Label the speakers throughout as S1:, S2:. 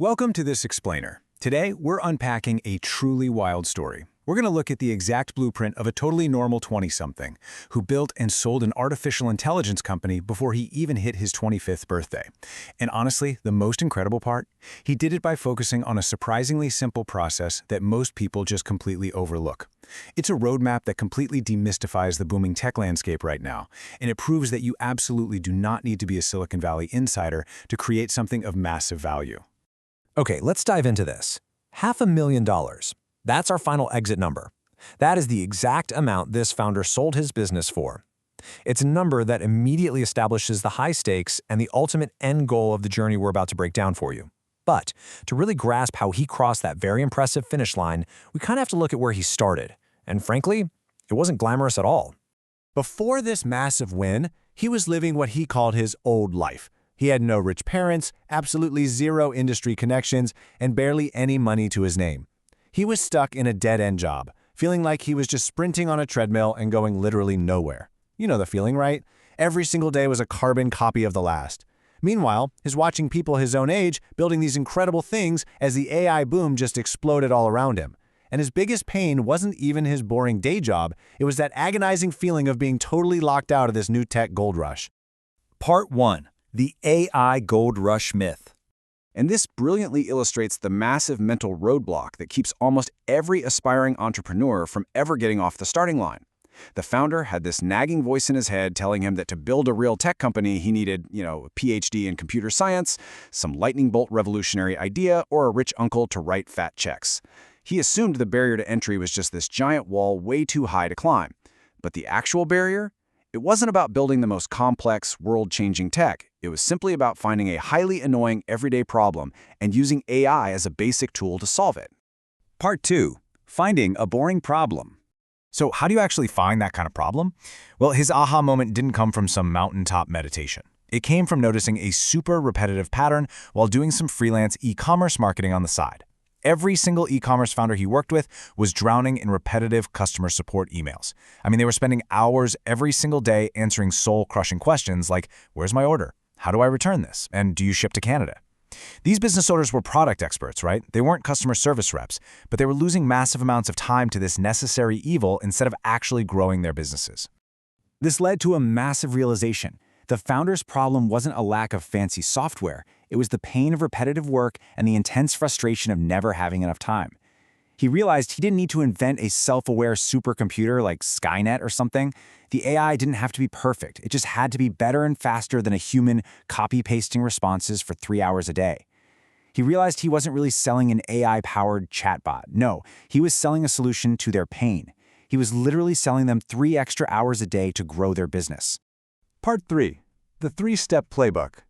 S1: Welcome to This Explainer. Today, we're unpacking a truly wild story. We're going to look at the exact blueprint of a totally normal 20-something who built and sold an artificial intelligence company before he even hit his 25th birthday. And honestly, the most incredible part? He did it by focusing on a surprisingly simple process that most people just completely overlook. It's a roadmap that completely demystifies the booming tech landscape right now, and it proves that you absolutely do not need to be a Silicon Valley insider to create something of massive value.
S2: Okay, let's dive into this. $500,000. That's our final exit number. That is the exact amount this founder sold his business for. It's a number that immediately establishes the high stakes and the ultimate end goal of the journey we're about to break down for you. But to really grasp how he crossed that very impressive finish line, we kind of have to look at where he started. And frankly, it wasn't glamorous at all.
S3: Before this massive win, he was living what he called his old life. He had no rich parents, absolutely zero industry connections, and barely any money to his name. He was stuck in a dead-end job, feeling like he was just sprinting on a treadmill and going literally nowhere. You know the feeling, right? Every single day was a carbon copy of the last. Meanwhile, he's watching people his own age building these incredible things as the AI boom just exploded all around him. And his biggest pain wasn't even his boring day job, it was that agonizing feeling of being totally locked out of this new tech gold rush.
S1: Part 1. The AI Gold Rush Myth. And this brilliantly illustrates the massive mental roadblock that keeps almost every aspiring entrepreneur from ever getting off the starting line. The founder had this nagging voice in his head telling him that to build a real tech company, he needed, a PhD in computer science, some lightning bolt revolutionary idea, or a rich uncle to write fat checks. He assumed the barrier to entry was just this giant wall way too high to climb. But the actual barrier? It wasn't about building the most complex, world-changing tech. It was simply about finding a highly annoying everyday problem and using AI as a basic tool to solve it.
S3: Part 2. Finding a boring problem.
S1: So how do you actually find that kind of problem? Well, his aha moment didn't come from some mountaintop meditation. It came from noticing a super repetitive pattern while doing some freelance e-commerce marketing on the side. Every single e-commerce founder he worked with was drowning in repetitive customer support emails. I mean, they were spending hours every single day answering soul-crushing questions like, where's my order? How do I return this? And do you ship to Canada? These business owners were product experts, right? They weren't customer service reps, but they were losing massive amounts of time to this necessary evil instead of actually growing their businesses.
S3: This led to a massive realization. The founder's problem wasn't a lack of fancy software. It was the pain of repetitive work and the intense frustration of never having enough time. He realized he didn't need to invent a self-aware supercomputer like Skynet or something. The AI didn't have to be perfect. It just had to be better and faster than a human copy-pasting responses for 3 hours a day. He realized he wasn't really selling an AI-powered chatbot. No, he was selling a solution to their pain. He was literally selling them 3 extra hours a day to grow their business.
S1: Part 3. The 3-step playbook.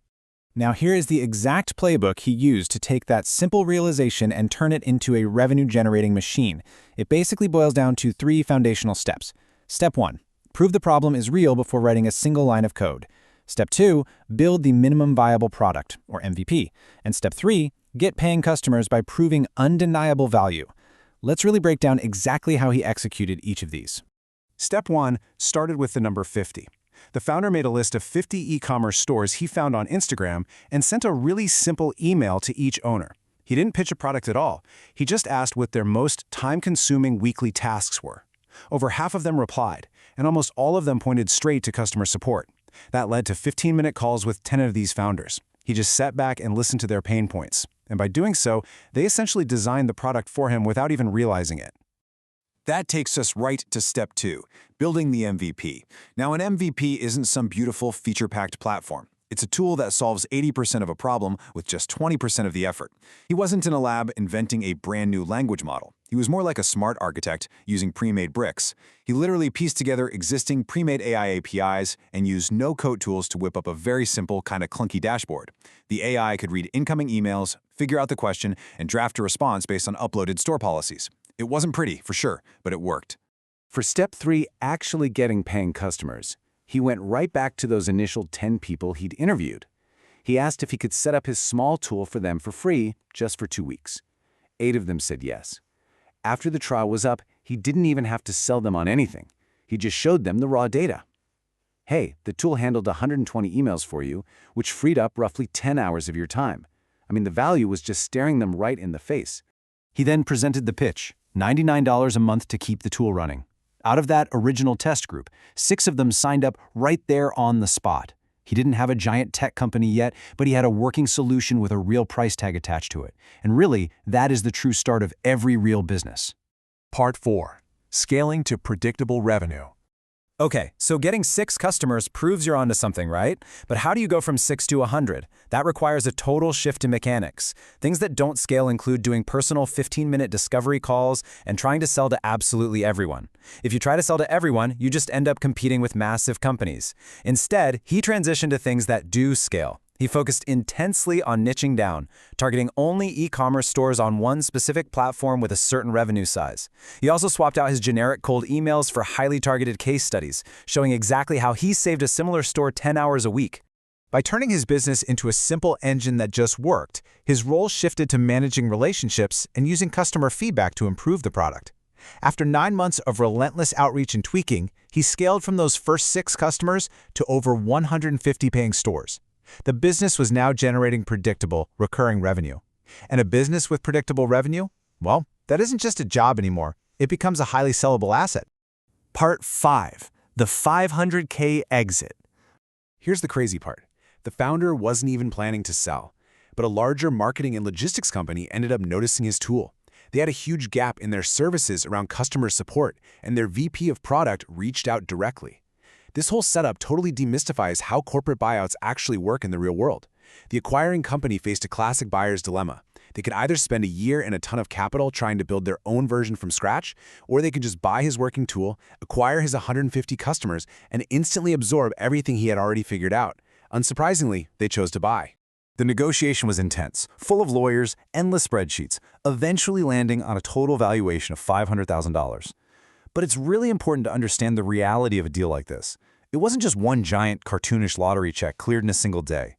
S3: Now here is the exact playbook he used to take that simple realization and turn it into a revenue-generating machine. It basically boils down to 3 foundational steps. Step 1. Prove the problem is real before writing a single line of code. Step 2. Build the minimum viable product, or MVP. And Step 3. Get paying customers by proving undeniable value. Let's really break down exactly how he executed each of these.
S1: Step 1 started with the number 50. The founder made a list of 50 e-commerce stores he found on Instagram and sent a really simple email to each owner. He didn't pitch a product at all. He just asked what their most time-consuming weekly tasks were. Over half of them replied, and almost all of them pointed straight to customer support. That led to 15-minute calls with 10 of these founders. He just sat back and listened to their pain points. And by doing so, they essentially designed the product for him without even realizing it. That takes us right to step 2, building the MVP. Now, an MVP isn't some beautiful feature-packed platform. It's a tool that solves 80% of a problem with just 20% of the effort. He wasn't in a lab inventing a brand new language model. He was more like a smart architect using pre-made bricks. He literally pieced together existing pre-made AI APIs and used no-code tools to whip up a very simple, kind of clunky dashboard. The AI could read incoming emails, figure out the question, and draft a response based on uploaded store policies. It wasn't pretty, for sure, but it worked. For step 3, actually getting paying customers, he went right back to those initial 10 people he'd interviewed. He asked if he could set up his small tool for them for free just for 2 weeks. 8 of them said yes. After the trial was up, he didn't even have to sell them on anything. He just showed them the raw data. Hey, the tool handled 120 emails for you, which freed up roughly 10 hours of your time. I mean, the value was just staring them right in the face. He then presented the pitch, $99 a month to keep the tool running. Out of that original test group, 6 of them signed up right there on the spot. He didn't have a giant tech company yet, but he had a working solution with a real price tag attached to it. And really, that is the true start of every real business.
S3: Part 4. Scaling to predictable revenue.
S2: Okay, so getting 6 customers proves you're onto something, right? But how do you go from 6 to 100? That requires a total shift in mechanics. Things that don't scale include doing personal 15-minute discovery calls and trying to sell to absolutely everyone. If you try to sell to everyone, you just end up competing with massive companies. Instead, he transitioned to things that do scale. He focused intensely on niching down, targeting only e-commerce stores on one specific platform with a certain revenue size. He also swapped out his generic cold emails for highly targeted case studies, showing exactly how he saved a similar store 10 hours a week.
S3: By turning his business into a simple engine that just worked, his role shifted to managing relationships and using customer feedback to improve the product. After 9 months of relentless outreach and tweaking, he scaled from those first 6 customers to over 150 paying stores. The business was now generating predictable, recurring revenue. And a business with predictable revenue? Well, that isn't just a job anymore. It becomes a highly sellable asset.
S1: Part 5. The 500K exit. Here's the crazy part. The founder wasn't even planning to sell, but a larger marketing and logistics company ended up noticing his tool. They had a huge gap in their services around customer support, and their VP of product reached out directly. This whole setup totally demystifies how corporate buyouts actually work in the real world. The acquiring company faced a classic buyer's dilemma. They could either spend a year and a ton of capital trying to build their own version from scratch, or they could just buy his working tool, acquire his 150 customers, and instantly absorb everything he had already figured out. Unsurprisingly, they chose to buy. The negotiation was intense, full of lawyers, endless spreadsheets, eventually landing on a total valuation of $500,000. But it's really important to understand the reality of a deal like this. It wasn't just one giant, cartoonish lottery check cleared in a single day.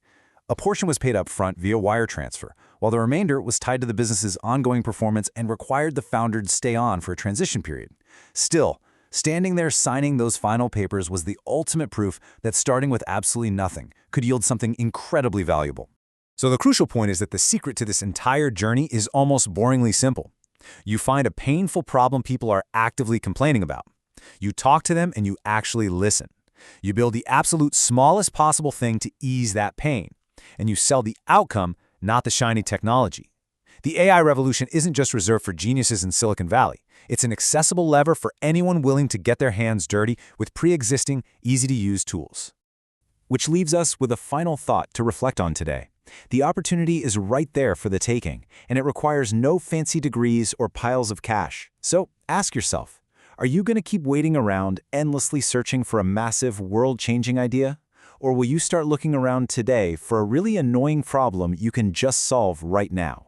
S1: A portion was paid up front via wire transfer, while the remainder was tied to the business's ongoing performance and required the founder to stay on for a transition period. Still, standing there signing those final papers was the ultimate proof that starting with absolutely nothing could yield something incredibly valuable. So the crucial point is that the secret to this entire journey is almost boringly simple. You find a painful problem people are actively complaining about. You talk to them and you actually listen. You build the absolute smallest possible thing to ease that pain. And you sell the outcome, not the shiny technology. The AI revolution isn't just reserved for geniuses in Silicon Valley. It's an accessible lever for anyone willing to get their hands dirty with pre-existing, easy-to-use tools. Which leaves us with a final thought to reflect on today. The opportunity is right there for the taking, and it requires no fancy degrees or piles of cash. So ask yourself, are you going to keep waiting around, endlessly searching for a massive, world-changing idea? Or will you start looking around today for a really annoying problem you can just solve right now?